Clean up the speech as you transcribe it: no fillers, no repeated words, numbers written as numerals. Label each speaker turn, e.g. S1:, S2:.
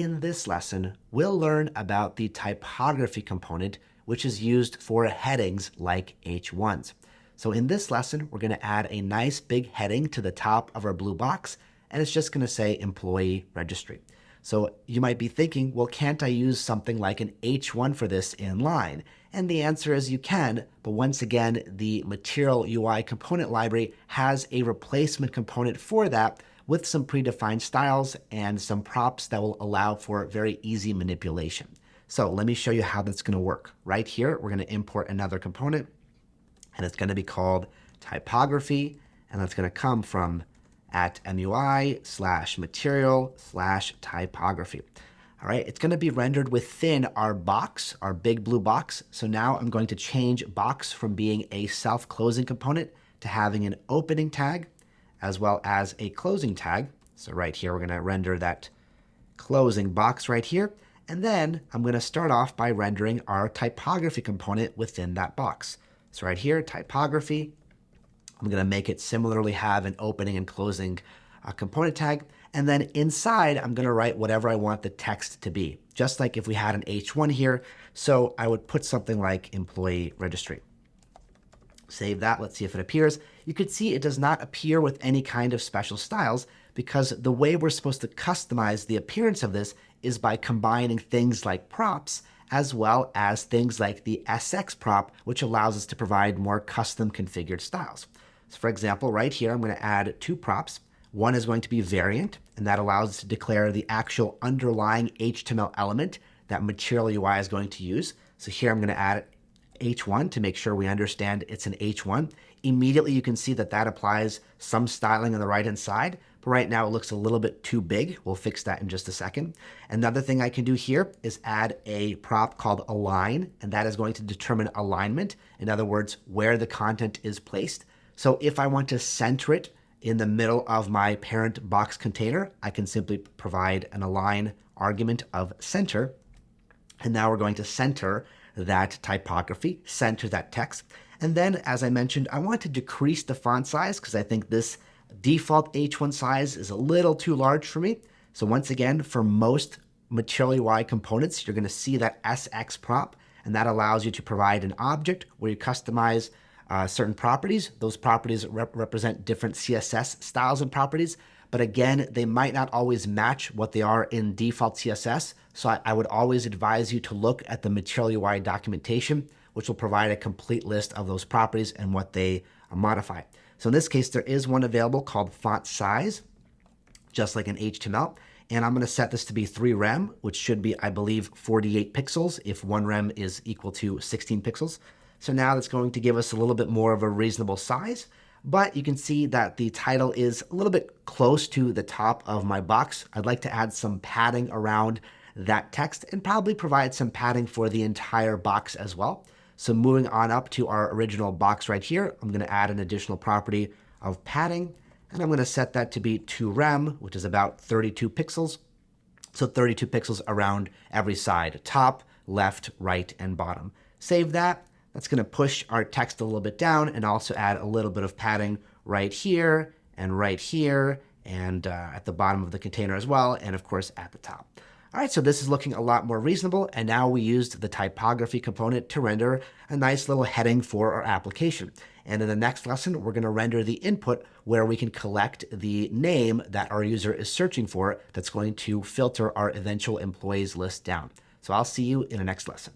S1: In this lesson, we'll learn about the typography component, which is used for headings like H1s. So in this lesson, we're going to add a nice big heading to the top of our blue box, and it's just going to say employee registry. So you might be thinking, well, can't I use something like an H1 for this inline? And the answer is you can, but once again, the Material UI component library has a replacement component for that with some predefined styles and some props that will allow for very easy manipulation. So let me show you how that's going to work. Right here, we're going to import another component, and it's going to be called typography, and that's going to come from @MUI/material/typography. All right, it's going to be rendered within our box, our big blue box. So now I'm going to change box from being a self-closing component to having an opening tag as well as a closing tag. So right here, we're going to render that closing box right here. And then I'm going to start off by rendering our typography component within that box. So right here, typography, I'm going to make it similarly have an opening and closing component tag. And then inside, I'm going to write whatever I want the text to be, just like if we had an H1 here. So I would put something like employee registry. Save that. Let's see if it appears. You can see it does not appear with any kind of special styles because the way we're supposed to customize the appearance of this is by combining things like props as well as things like the SX prop, which allows us to provide more custom configured styles. So for example, right here, I'm going to add two props. One is going to be variant, and that allows us to declare the actual underlying HTML element that Material UI is going to use. So here I'm going to add H1 to make sure we understand it's an H1. Immediately you can see that that applies some styling on the right hand side, but right now it looks a little bit too big. We'll fix that in just a second. Another thing I can do here is add a prop called align, and that is going to determine alignment. In other words, where the content is placed. So if I want to center it in the middle of my parent box container, I can simply provide an align argument of center. And now we're going to center that typography, center that text. And then, as I mentioned, I want to decrease the font size because I think this default H1 size is a little too large for me. So once again, for most Material UI components, you're going to see that SX prop, and that allows you to provide an object where you customize certain properties. Those properties represent different CSS styles and properties. But again, they might not always match what they are in default CSS. So I would always advise you to look at the Material UI documentation, which will provide a complete list of those properties and what they modify. So in this case, there is one available called font size, just like in HTML. And I'm going to set this to be 3 rem, which should be, I believe, 48 pixels if 1 rem is equal to 16 pixels. So now that's going to give us a little bit more of a reasonable size. But you can see that the title is a little bit close to the top of my box. I'd like to add some padding around that text and probably provide some padding for the entire box as well. So moving on up to our original box right here, I'm going to add an additional property of padding, and I'm going to set that to be 2 rem, which is about 32 pixels. So 32 pixels around every side, top, left, right, and bottom. Save that. That's going to push our text a little bit down and also add a little bit of padding right here and at the bottom of the container as well, and of course at the top. All right, so this is looking a lot more reasonable, and now we used the typography component to render a nice little heading for our application. And in the next lesson, we're going to render the input where we can collect the name that our user is searching for that's going to filter our eventual employees list down. So I'll see you in the next lesson.